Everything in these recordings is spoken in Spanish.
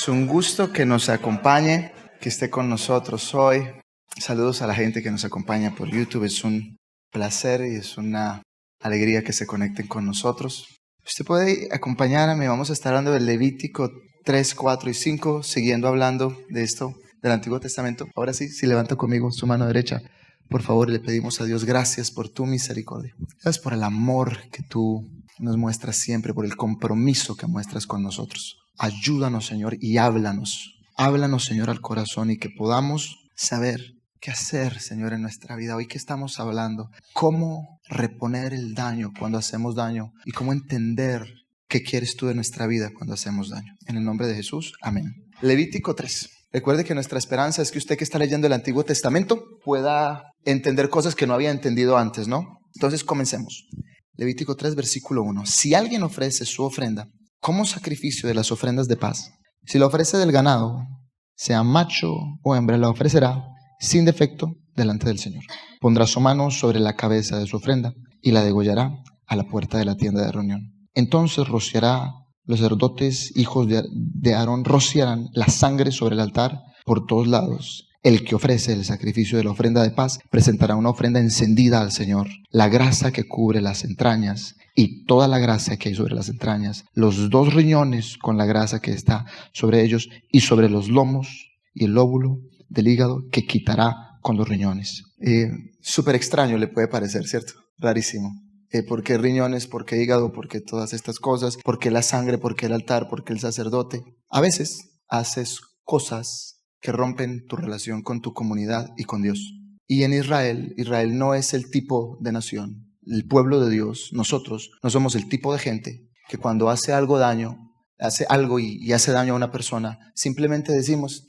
Es un gusto que nos acompañe, que esté con nosotros hoy. Saludos a la gente que nos acompaña por YouTube. Es un placer y es una alegría que se conecten con nosotros. Usted puede acompañarme. Vamos a estar hablando del Levítico 3, 4 y 5, siguiendo hablando de esto del Antiguo Testamento. Ahora sí, si levanta conmigo su mano derecha, por favor, le pedimos a Dios gracias por tu misericordia. Gracias por el amor que tú nos muestras siempre, por el compromiso que muestras con nosotros. Ayúdanos, Señor, y háblanos. Háblanos, Señor, al corazón y que podamos saber qué hacer, Señor, en nuestra vida. Hoy que estamos hablando, cómo reponer el daño cuando hacemos daño y cómo entender qué quieres tú de nuestra vida cuando hacemos daño. En el nombre de Jesús, amén. Levítico 3. Recuerde que nuestra esperanza es que usted que está leyendo el Antiguo Testamento pueda entender cosas que no había entendido antes, ¿no? Entonces comencemos. Levítico 3, versículo 1. Si alguien ofrece su ofrenda como sacrificio de las ofrendas de paz, si la ofrece del ganado, sea macho o hembra, la ofrecerá sin defecto delante del Señor. Pondrá su mano sobre la cabeza de su ofrenda y la degollará a la puerta de la tienda de reunión. Entonces rociará, los sacerdotes, hijos de Aarón, rociarán la sangre sobre el altar por todos lados. El que ofrece el sacrificio de la ofrenda de paz presentará una ofrenda encendida al Señor. La grasa que cubre las entrañas y toda la grasa que hay sobre las entrañas, los 2 riñones con la grasa que está sobre ellos y sobre los lomos y el lóbulo del hígado que quitará con los riñones. Súper extraño le puede parecer, ¿cierto? Rarísimo. ¿Por qué riñones? ¿Por qué hígado? ¿Por qué todas estas cosas? ¿Por qué la sangre? ¿Por qué el altar? ¿Por qué el sacerdote? A veces haces cosas que rompen tu relación con tu comunidad y con Dios. Y en Israel no es el tipo de nación. El pueblo de Dios, nosotros, no somos el tipo de gente que cuando hace algo y hace daño a una persona, simplemente decimos,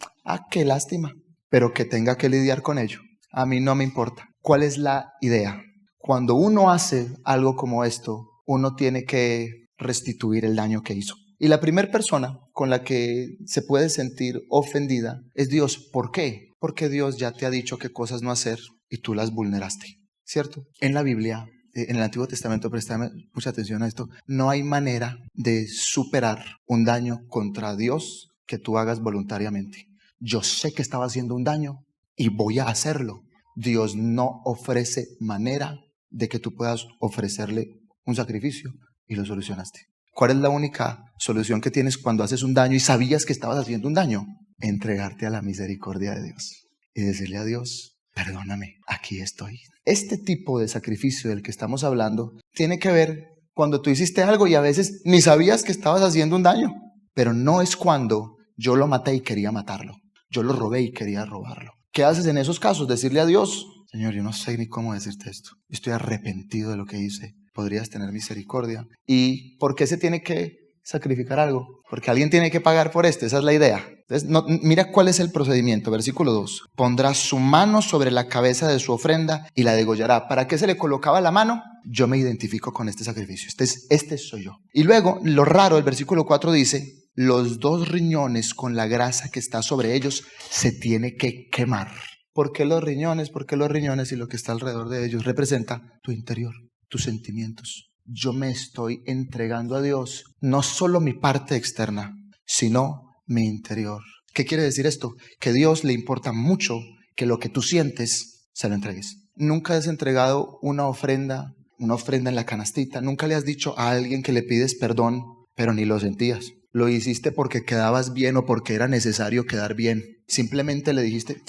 qué lástima, pero que tenga que lidiar con ello. A mí no me importa. ¿Cuál es la idea? Cuando uno hace algo como esto, uno tiene que restituir el daño que hizo. Y la primera persona con la que se puede sentir ofendida es Dios. ¿Por qué? Porque Dios ya te ha dicho qué cosas no hacer y tú las vulneraste, ¿cierto? En la Biblia, en el Antiguo Testamento, préstame mucha atención a esto, no hay manera de superar un daño contra Dios que tú hagas voluntariamente. Yo sé que estaba haciendo un daño y voy a hacerlo. Dios no ofrece manera de que tú puedas ofrecerle un sacrificio y lo solucionaste. ¿Cuál es la única solución que tienes cuando haces un daño y sabías que estabas haciendo un daño? Entregarte a la misericordia de Dios y decirle a Dios, perdóname, aquí estoy. Este tipo de sacrificio del que estamos hablando tiene que ver cuando tú hiciste algo y a veces ni sabías que estabas haciendo un daño, pero no es cuando yo lo maté y quería matarlo, yo lo robé y quería robarlo. ¿Qué haces en esos casos? Decirle a Dios, Señor, yo no sé ni cómo decirte esto. Estoy arrepentido de lo que hice. Podrías tener misericordia. ¿Y por qué se tiene que sacrificar algo? Porque alguien tiene que pagar por esto. Esa es la idea. Entonces, mira cuál es el procedimiento. Versículo 2. Pondrá su mano sobre la cabeza de su ofrenda y la degollará. ¿Para qué se le colocaba la mano? Yo me identifico con este sacrificio. Este soy yo. Y luego, lo raro, el versículo 4 dice, los 2 riñones con la grasa que está sobre ellos se tiene que quemar. ¿Por qué los riñones? Porque los riñones y lo que está alrededor de ellos representa tu interior, tus sentimientos. Yo me estoy entregando a Dios, no solo mi parte externa, sino mi interior. ¿Qué quiere decir esto? Que a Dios le importa mucho que lo que tú sientes se lo entregues. Nunca has entregado una ofrenda en la canastita. Nunca le has dicho a alguien que le pides perdón, pero ni lo sentías. Lo hiciste porque quedabas bien o porque era necesario quedar bien. Simplemente le dijiste,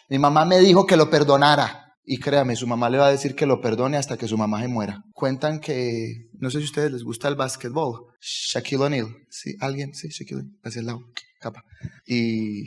mi mamá me dijo que lo perdonara. Y créame, su mamá le va a decir que lo perdone hasta que su mamá se muera. Cuentan que, no sé si a ustedes les gusta el básquetbol, Shaquille O'Neal. ¿Sí? ¿Alguien? Sí, Shaquille O'Neal. Hacia el lado, capa. Y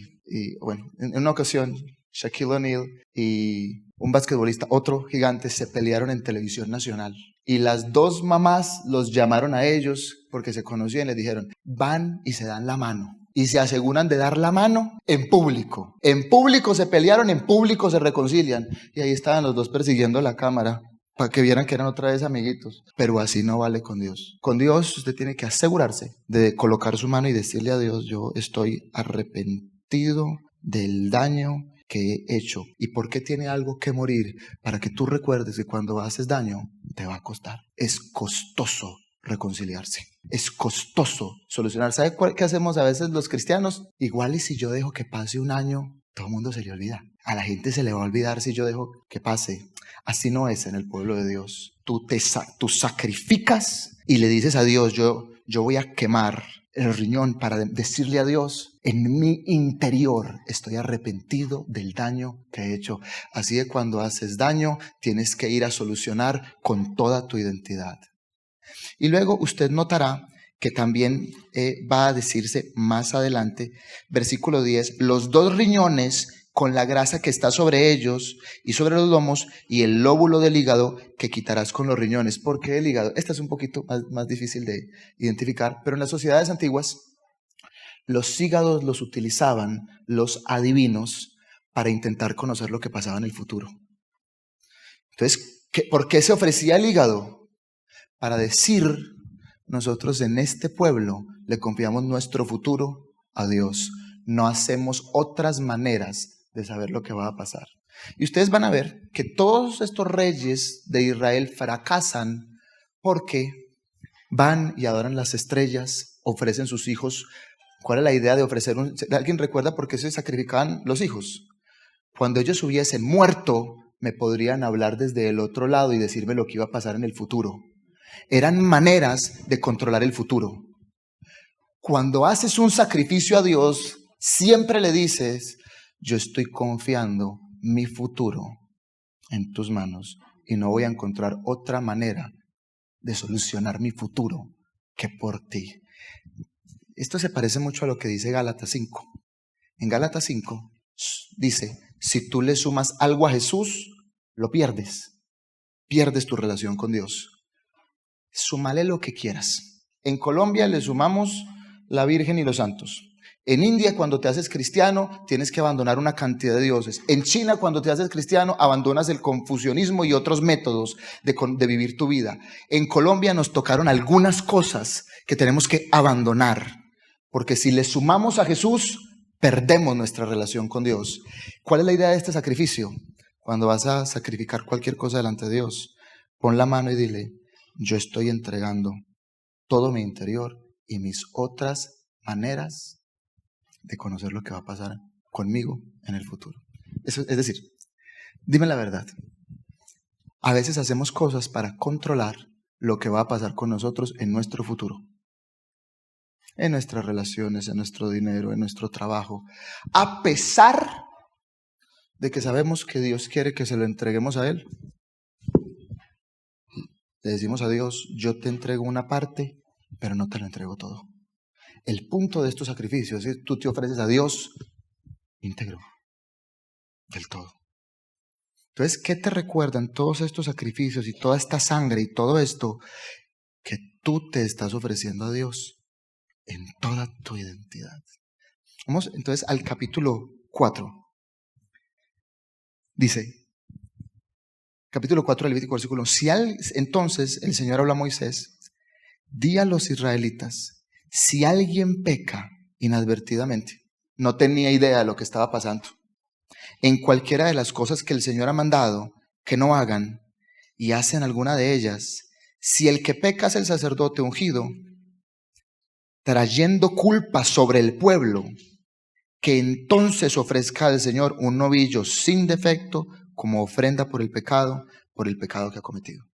bueno, en una ocasión, Shaquille O'Neal y un basquetbolista, otro gigante, se pelearon en televisión nacional. Y las 2 mamás los llamaron a ellos porque se conocían y les dijeron, van y se dan la mano. Y se aseguran de dar la mano en público. En público se pelearon, en público se reconcilian. Y ahí estaban los 2 persiguiendo la cámara para que vieran que eran otra vez amiguitos. Pero así no vale con Dios. Con Dios usted tiene que asegurarse de colocar su mano y decirle a Dios, yo estoy arrepentido del daño que he hecho. ¿Y por qué tiene algo que morir? Para que tú recuerdes que cuando haces daño te va a costar. Es costoso reconciliarse. Es costoso solucionar. ¿Sabe qué hacemos a veces los cristianos? Igual y si yo dejo que pase un año, todo el mundo se le olvida. A la gente se le va a olvidar si yo dejo que pase. Así no es en el pueblo de Dios. Tú sacrificas y le dices a Dios, yo voy a quemar el riñón para decirle a Dios, en mi interior estoy arrepentido del daño que he hecho. Así que cuando haces daño, tienes que ir a solucionar con toda tu identidad. Y luego usted notará que también va a decirse más adelante, versículo 10, los 2 riñones con la grasa que está sobre ellos y sobre los lomos y el lóbulo del hígado que quitarás con los riñones. ¿Por qué el hígado? Esta es un poquito más difícil de identificar, pero en las sociedades antiguas los hígados los utilizaban los adivinos para intentar conocer lo que pasaba en el futuro. Entonces, ¿por qué se ofrecía el hígado? Para decir, nosotros en este pueblo le confiamos nuestro futuro a Dios. No hacemos otras maneras de saber lo que va a pasar. Y ustedes van a ver que todos estos reyes de Israel fracasan porque van y adoran las estrellas, ofrecen sus hijos. ¿Cuál es la idea de ofrecer ¿Alguien recuerda por qué se sacrificaban los hijos? Cuando ellos hubiesen muerto, me podrían hablar desde el otro lado y decirme lo que iba a pasar en el futuro. Eran maneras de controlar el futuro. Cuando haces un sacrificio a Dios, siempre le dices, yo estoy confiando mi futuro en tus manos y no voy a encontrar otra manera de solucionar mi futuro que por ti. Esto se parece mucho a lo que dice Gálatas 5. En Gálatas 5 dice, si tú le sumas algo a Jesús, lo pierdes. Pierdes tu relación con Dios. Súmale lo que quieras. En Colombia le sumamos la Virgen y los santos. En India, cuando te haces cristiano, tienes que abandonar una cantidad de dioses. En China, cuando te haces cristiano, abandonas el confucianismo y otros métodos de vivir tu vida. En Colombia nos tocaron algunas cosas que tenemos que abandonar, porque si le sumamos a Jesús, perdemos nuestra relación con Dios. ¿Cuál es la idea de este sacrificio? Cuando vas a sacrificar cualquier cosa delante de Dios, pon la mano y dile, yo estoy entregando todo mi interior y mis otras maneras de conocer lo que va a pasar conmigo en el futuro. Eso, es decir, dime la verdad. A veces hacemos cosas para controlar lo que va a pasar con nosotros en nuestro futuro. En nuestras relaciones, en nuestro dinero, en nuestro trabajo. A pesar de que sabemos que Dios quiere que se lo entreguemos a Él. Le decimos a Dios, yo te entrego una parte, pero no te lo entrego todo. El punto de estos sacrificios es que tú te ofreces a Dios íntegro, del todo. Entonces, ¿qué te recuerdan todos estos sacrificios y toda esta sangre y todo esto? Que tú te estás ofreciendo a Dios en toda tu identidad. Vamos entonces al capítulo 4. Dice, capítulo 4 del Levítico, versículo 1. Entonces el Señor habla a Moisés, di a los israelitas, si alguien peca inadvertidamente, no tenía idea de lo que estaba pasando, en cualquiera de las cosas que el Señor ha mandado que no hagan y hacen alguna de ellas, si el que peca es el sacerdote ungido, trayendo culpa sobre el pueblo, que entonces ofrezca al Señor un novillo sin defecto como ofrenda por el pecado que ha cometido.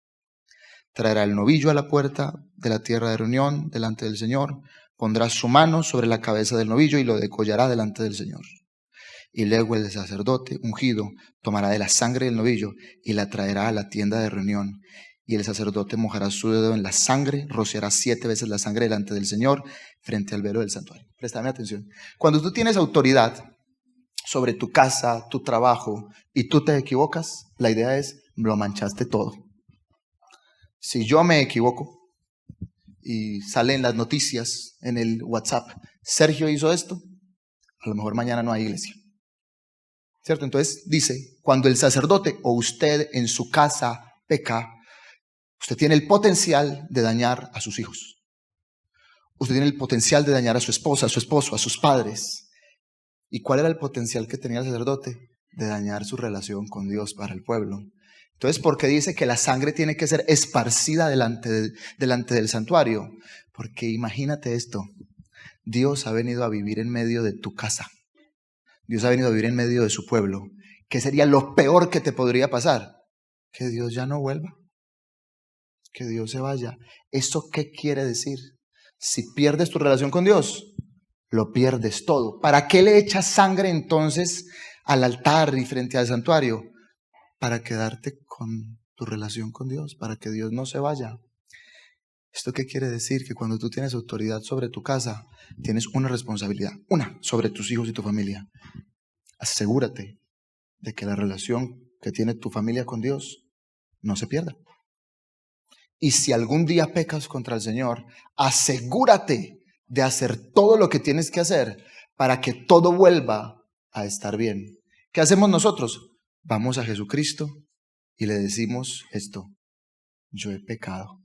Traerá el novillo a la puerta de la tierra de reunión delante del Señor, pondrá su mano sobre la cabeza del novillo y lo degollará delante del Señor. Y luego el sacerdote ungido tomará de la sangre del novillo y la traerá a la tienda de reunión. Y el sacerdote mojará su dedo en la sangre, rociará 7 veces la sangre delante del Señor frente al velo del santuario. Préstame atención. Cuando tú tienes autoridad sobre tu casa, tu trabajo, y tú te equivocas, la idea es, lo manchaste todo. Si yo me equivoco y sale en las noticias, en el WhatsApp, Sergio hizo esto, a lo mejor mañana no hay iglesia. ¿Cierto? Entonces dice, cuando el sacerdote o usted en su casa peca, usted tiene el potencial de dañar a sus hijos. Usted tiene el potencial de dañar a su esposa, a su esposo, a sus padres. ¿Y cuál era el potencial que tenía el sacerdote? De dañar su relación con Dios para el pueblo. Entonces, ¿por qué dice que la sangre tiene que ser esparcida delante del santuario? Porque imagínate esto, Dios ha venido a vivir en medio de tu casa. Dios ha venido a vivir en medio de su pueblo. ¿Qué sería lo peor que te podría pasar? Que Dios ya no vuelva. Que Dios se vaya. ¿Eso qué quiere decir? Si pierdes tu relación con Dios, lo pierdes todo. ¿Para qué le echas sangre entonces al altar y frente al santuario? Para quedarte con tu relación con Dios, para que Dios no se vaya. ¿Esto qué quiere decir? Que cuando tú tienes autoridad sobre tu casa, tienes una responsabilidad, una, sobre tus hijos y tu familia. Asegúrate de que la relación que tiene tu familia con Dios no se pierda. Y si algún día pecas contra el Señor, asegúrate de hacer todo lo que tienes que hacer para que todo vuelva a estar bien. ¿Qué hacemos nosotros? Vamos a Jesucristo y le decimos esto: yo he pecado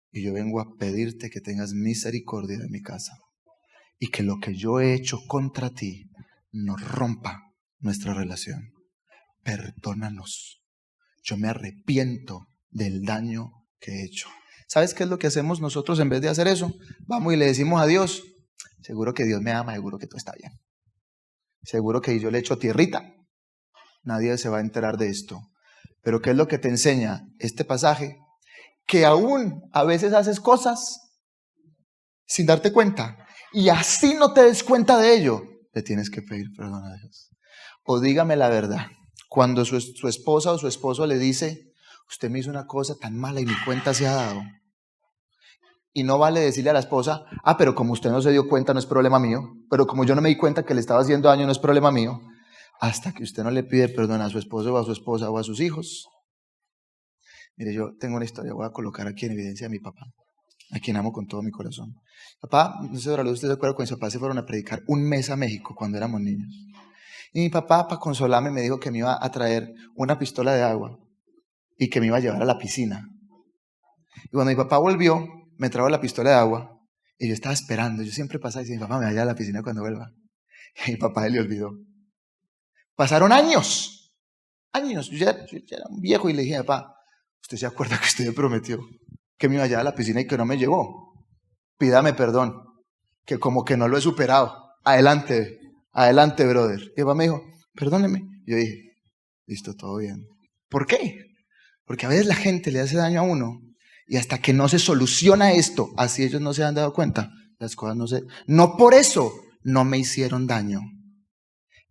y yo vengo a pedirte que tengas misericordia de mi casa y que lo que yo he hecho contra ti no rompa nuestra relación. Perdónanos. Yo me arrepiento del daño que he hecho. ¿Sabes qué es lo que hacemos nosotros en vez de hacer eso? Vamos y le decimos a Dios: seguro que Dios me ama, seguro que todo está bien. Seguro que yo le echo tierrita. Nadie se va a enterar de esto. Pero ¿qué es lo que te enseña este pasaje? Que aún a veces haces cosas sin darte cuenta. Y así no te des cuenta de ello, le tienes que pedir perdón a Dios. O dígame la verdad. Cuando su esposa o su esposo le dice: usted me hizo una cosa tan mala y ni cuenta se ha dado. Y no vale decirle a la esposa: pero como usted no se dio cuenta no es problema mío. Pero como yo no me di cuenta que le estaba haciendo daño no es problema mío. Hasta que usted no le pide perdón a su esposo o a su esposa o a sus hijos. Mire, yo tengo una historia, voy a colocar aquí en evidencia a mi papá, a quien amo con todo mi corazón. Papá, no sé si usted se acuerda, con mis papás se fueron a predicar un mes a México cuando éramos niños. Y mi papá, para consolarme, me dijo que me iba a traer una pistola de agua y que me iba a llevar a la piscina. Y cuando mi papá volvió, me trajo la pistola de agua y yo estaba esperando. Yo siempre pasaba y decía: mi papá me va a llevar a la piscina cuando vuelva. Y mi papá le olvidó. Pasaron años. Yo ya era un viejo y le dije: papá, ¿usted se acuerda que usted me prometió que me iba a llevar a la piscina y que no me llevó? Pídame perdón, que como que no lo he superado. Adelante, brother. Y papá me dijo: perdóneme. Yo dije: listo, todo bien. ¿Por qué? Porque a veces la gente le hace daño a uno y hasta que no se soluciona esto, así ellos no se han dado cuenta, las cosas no por eso no me hicieron daño.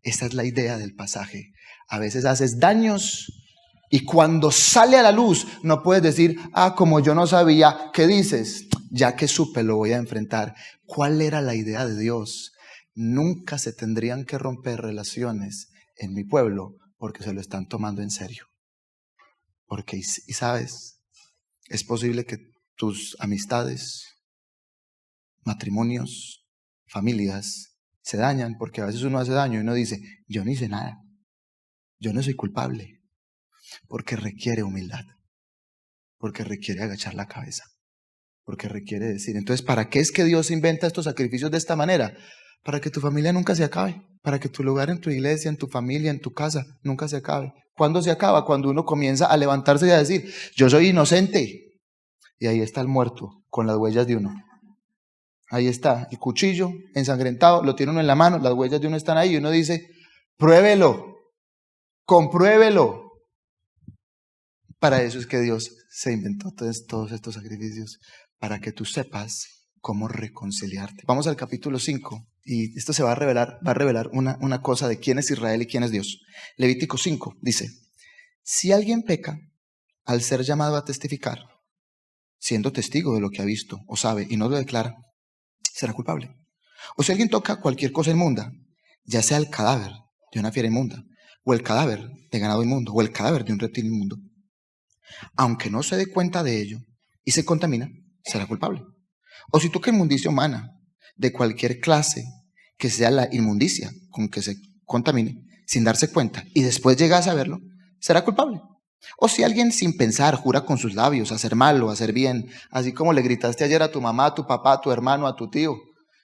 Esa es la idea del pasaje. A veces haces daños y cuando sale a la luz no puedes decir: como yo no sabía. ¿Qué dices? Ya que supe, lo voy a enfrentar. ¿Cuál era la idea de Dios? Nunca se tendrían que romper relaciones en mi pueblo porque se lo están tomando en serio. Porque, y sabes, es posible que tus amistades, matrimonios, familias se dañan porque a veces uno hace daño y uno dice: yo no hice nada, yo no soy culpable. Porque requiere humildad, porque requiere agachar la cabeza, porque requiere decir. Entonces, ¿para qué es que Dios inventa estos sacrificios de esta manera? Para que tu familia nunca se acabe, para que tu lugar en tu iglesia, en tu familia, en tu casa, nunca se acabe. ¿Cuándo se acaba? Cuando uno comienza a levantarse y a decir: yo soy inocente. Y ahí está el muerto con las huellas de uno. Ahí está el cuchillo ensangrentado, lo tiene uno en la mano, las huellas de uno están ahí y uno dice: pruébelo, compruébelo. Para eso es que Dios se inventó todos estos sacrificios, para que tú sepas cómo reconciliarte. Vamos al capítulo 5 y esto se va a revelar una cosa de quién es Israel y quién es Dios. Levítico 5 dice: si alguien peca al ser llamado a testificar, siendo testigo de lo que ha visto o sabe y no lo declara, será culpable. O si alguien toca cualquier cosa inmunda, ya sea el cadáver de una fiera inmunda, o el cadáver de ganado inmundo, o el cadáver de un reptil inmundo, aunque no se dé cuenta de ello y se contamina, será culpable. O si toca inmundicia humana de cualquier clase que sea la inmundicia con que se contamine sin darse cuenta y después llega a saberlo, será culpable. O si alguien sin pensar jura con sus labios hacer mal o hacer bien, así como le gritaste ayer a tu mamá, a tu papá, a tu hermano, a tu tío.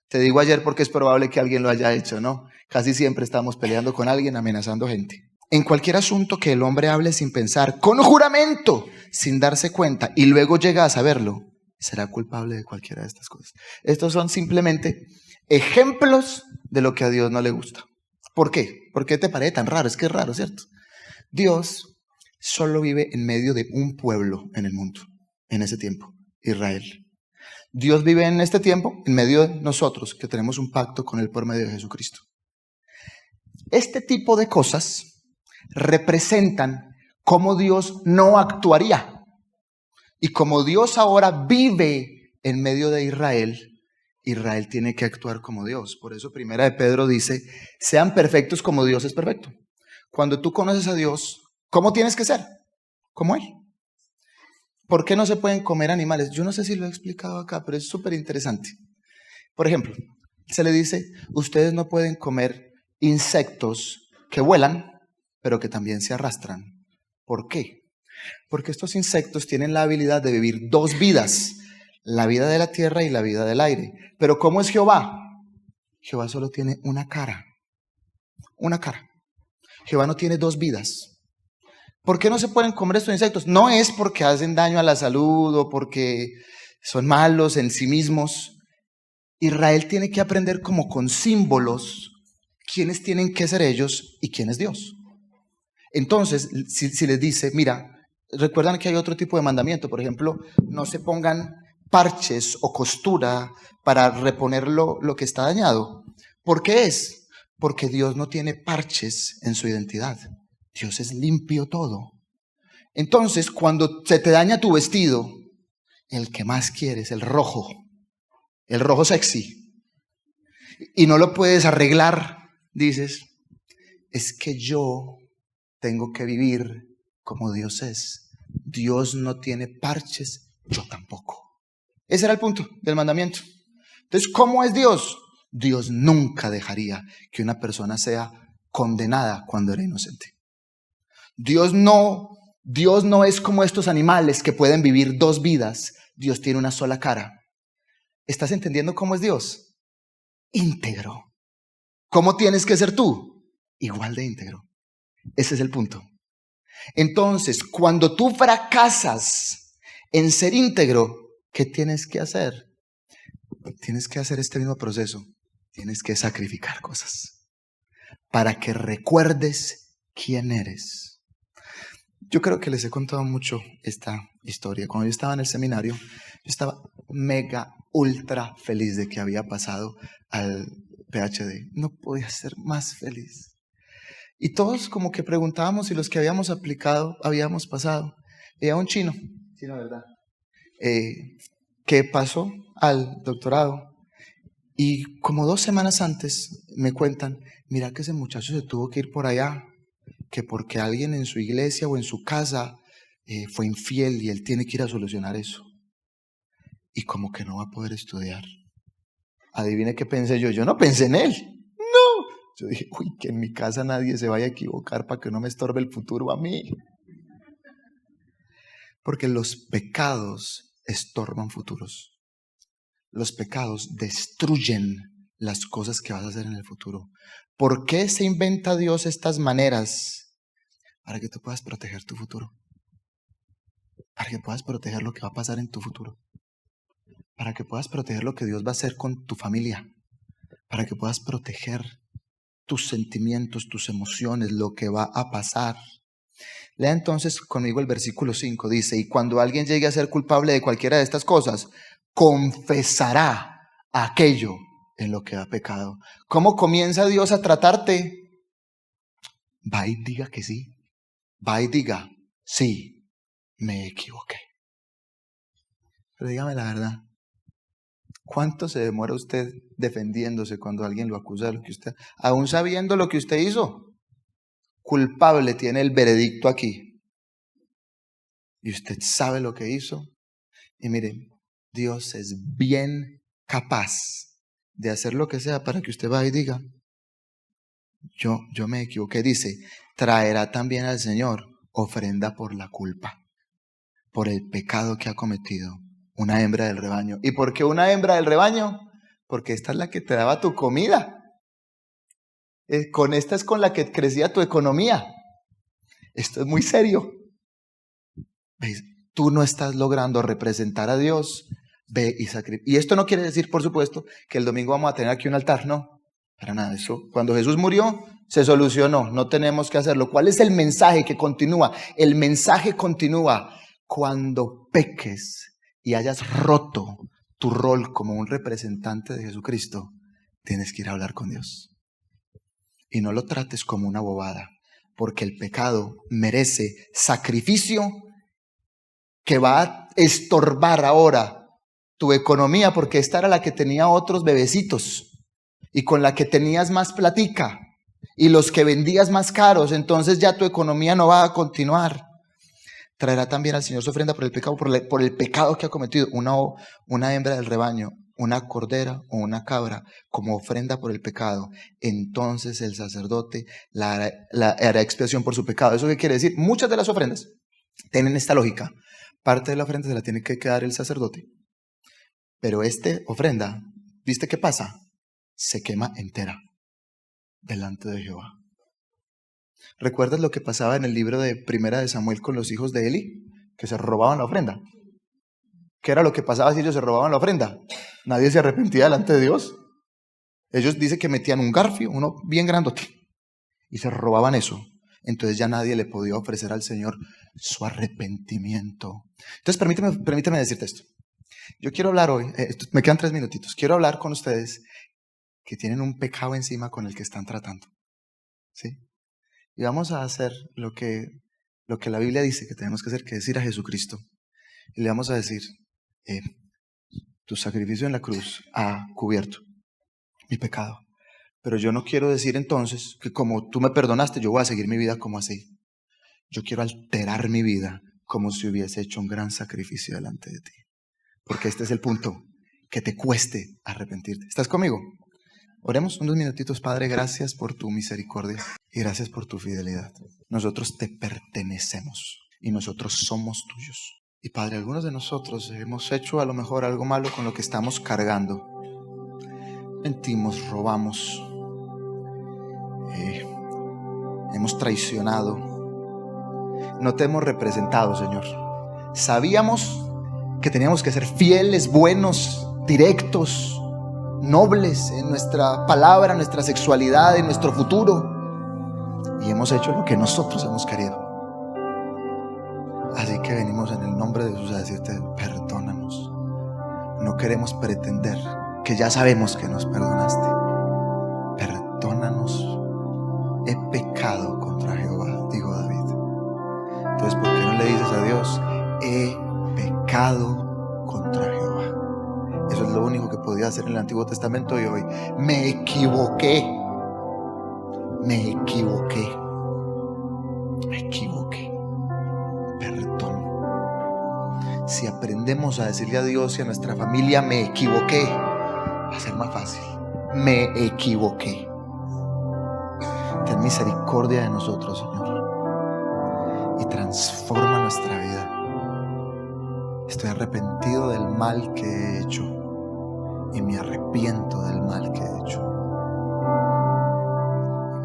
Te digo ayer porque es probable que alguien lo haya hecho, ¿no? Casi siempre estamos peleando con alguien, amenazando gente. En cualquier asunto que el hombre hable sin pensar, con juramento, sin darse cuenta, y luego llega a saberlo, será culpable de cualquiera de estas cosas. Estos son simplemente ejemplos de lo que a Dios no le gusta. ¿Por qué? ¿Por qué te parece tan raro? Es que es raro, ¿cierto? Dios solo vive en medio de un pueblo en el mundo, en ese tiempo, Israel. Dios vive en este tiempo en medio de nosotros, que tenemos un pacto con Él por medio de Jesucristo. Este tipo de cosas representan cómo Dios no actuaría. Y como Dios ahora vive en medio de Israel, Israel tiene que actuar como Dios. Por eso Primera de Pedro dice, sean perfectos como Dios es perfecto. Cuando tú conoces a Dios, ¿cómo tienes que ser? Como Él. ¿Por qué no se pueden comer animales? Yo no sé si lo he explicado acá, pero es súper interesante. Por ejemplo, se le dice, ustedes no pueden comer insectos que vuelan, pero que también se arrastran. ¿Por qué? Porque estos insectos tienen la habilidad de vivir dos vidas, la vida de la tierra y la vida del aire. Pero ¿cómo es Jehová? Jehová solo tiene una cara. Una cara. Jehová no tiene dos vidas. ¿Por qué no se pueden comer estos insectos? No es porque hacen daño a la salud o porque son malos en sí mismos. Israel tiene que aprender como con símbolos quiénes tienen que ser ellos y quién es Dios. Entonces, si les dice, mira, recuerdan que hay otro tipo de mandamiento, por ejemplo, no se pongan parches o costura para reponer lo que está dañado. ¿Por qué es? Porque Dios no tiene parches en su identidad. Dios es limpio todo. Entonces, cuando se te daña tu vestido, el que más quieres, el rojo sexy, y no lo puedes arreglar, dices, es que yo tengo que vivir como Dios es. Dios no tiene parches, yo tampoco. Ese era el punto del mandamiento. Entonces, ¿cómo es Dios? Dios nunca dejaría que una persona sea condenada cuando era inocente. Dios no es como estos animales que pueden vivir dos vidas. Dios tiene una sola cara. ¿Estás entendiendo cómo es Dios? Íntegro. ¿Cómo tienes que ser tú? Igual de íntegro. Ese es el punto. Entonces, cuando tú fracasas en ser íntegro, ¿qué tienes que hacer? Tienes que hacer este mismo proceso. Tienes que sacrificar cosas para que recuerdes quién eres. Yo creo que les he contado mucho esta historia. Cuando yo estaba en el seminario, yo estaba mega, ultra feliz de que había pasado al PhD. No podía ser más feliz. Y todos como que preguntábamos si los que habíamos aplicado habíamos pasado. Era un chino, ¿verdad? Que pasó al doctorado. Y como 2 semanas antes me cuentan, mira que ese muchacho se tuvo que ir por allá, que porque alguien en su iglesia o en su casa fue infiel y él tiene que ir a solucionar eso. Y como que no va a poder estudiar. Adivine qué pensé yo no pensé en él. No. Yo dije, uy, que en mi casa nadie se vaya a equivocar para que no me estorbe el futuro a mí. Porque los pecados estorban futuros. Los pecados destruyen las cosas que vas a hacer en el futuro. ¿Por qué se inventa Dios estas maneras? Para que tú puedas proteger tu futuro. Para que puedas proteger lo que va a pasar en tu futuro. Para que puedas proteger lo que Dios va a hacer con tu familia. Para que puedas proteger tus sentimientos, tus emociones, lo que va a pasar. Lea entonces conmigo el versículo 5. Dice, y cuando alguien llegue a ser culpable de cualquiera de estas cosas, confesará aquello en lo que ha pecado. ¿Cómo comienza Dios a tratarte? Va y diga que sí. Va y diga, sí, me equivoqué. Pero dígame la verdad. ¿Cuánto se demora usted defendiéndose cuando alguien lo acusa de lo que usted, aún sabiendo lo que usted hizo? Culpable tiene el veredicto aquí. Y usted sabe lo que hizo. Y miren, Dios es bien capaz de hacer lo que sea para que usted vaya y diga, yo me equivoqué. Dice, traerá también al Señor ofrenda por la culpa, por el pecado que ha cometido, una hembra del rebaño. ¿Y por qué una hembra del rebaño? Porque esta es la que te daba tu comida. Con esta es con la que crecía tu economía. esto es muy serio. ¿Ves? Tú no estás logrando representar a Dios. Ve y sacrifica. Y esto no quiere decir, por supuesto, que el domingo vamos a tener aquí un altar, no. Para nada. Eso, cuando Jesús murió, se solucionó. No tenemos que hacerlo. ¿Cuál es el mensaje que continúa? El mensaje continúa. Cuando peques y hayas roto tu rol como un representante de Jesucristo, tienes que ir a hablar con Dios. Y no lo trates como una bobada, porque el pecado merece sacrificio que va a estorbar ahora tu economía, porque esta era la que tenía otros bebecitos y con la que tenías más platica y los que vendías más caros. Entonces ya tu economía no va a continuar. Traerá también al Señor su ofrenda por el pecado, por el pecado que ha cometido, una hembra del rebaño, una cordera o una cabra como ofrenda por el pecado. Entonces el sacerdote la hará expiación por su pecado. ¿Eso qué quiere decir? Muchas de las ofrendas tienen esta lógica. Parte de la ofrenda se la tiene que quedar el sacerdote, pero esta ofrenda, ¿viste qué pasa? Se quema entera delante de Jehová. ¿Recuerdas lo que pasaba en el libro de Primera de Samuel con los hijos de Eli? Que se robaban la ofrenda. ¿Qué era lo que pasaba si ellos se robaban la ofrenda? Nadie se arrepentía delante de Dios. Ellos dicen que metían un garfio, uno bien grandote, y se robaban eso. Entonces ya nadie le podía ofrecer al Señor su arrepentimiento. Entonces permíteme decirte esto. Yo quiero hablar hoy, me quedan 3 minutitos, quiero hablar con ustedes que tienen un pecado encima con el que están tratando. ¿Sí? Y vamos a hacer lo que la Biblia dice que tenemos que hacer, que es ir a Jesucristo. Y le vamos a decir, tu sacrificio en la cruz ha cubierto mi pecado. Pero yo no quiero decir entonces que como tú me perdonaste, yo voy a seguir mi vida como así. Yo quiero alterar mi vida como si hubiese hecho un gran sacrificio delante de ti. Porque este es el punto, que te cueste arrepentirte. ¿Estás conmigo? Oremos unos minutitos. Padre, gracias por tu misericordia y gracias por tu fidelidad. Nosotros te pertenecemos y nosotros somos tuyos. Y Padre, algunos de nosotros hemos hecho a lo mejor algo malo con lo que estamos cargando. Mentimos, robamos, hemos traicionado, no te hemos representado, Señor. Sabíamos que teníamos que ser fieles, buenos, directos, nobles en nuestra palabra, en nuestra sexualidad, en nuestro futuro, y hemos hecho lo que nosotros hemos querido. Así que venimos en el nombre de Jesús a decirte, perdónanos. No queremos pretender que ya sabemos que nos perdonaste. Perdónanos. He pecado contra Jehová, dijo David. Entonces, ¿por qué no le dices a Dios, he pecado contra Jehová? Eso es lo único que podía hacer en el Antiguo Testamento. Y hoy me equivoqué. Perdón. Si aprendemos a decirle a Dios y a nuestra familia, me equivoqué, va a ser más fácil. Me equivoqué. Ten misericordia de nosotros, Señor, y transforma nuestra vida. Estoy arrepentido del mal que he hecho y me arrepiento del mal que he hecho.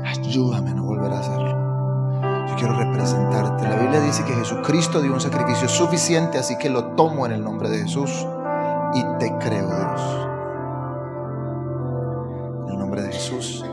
Ayúdame a no volver a hacerlo. Yo quiero representarte. La Biblia dice que Jesucristo dio un sacrificio suficiente, así que lo tomo en el nombre de Jesús y te creo, Dios. En el nombre de Jesús.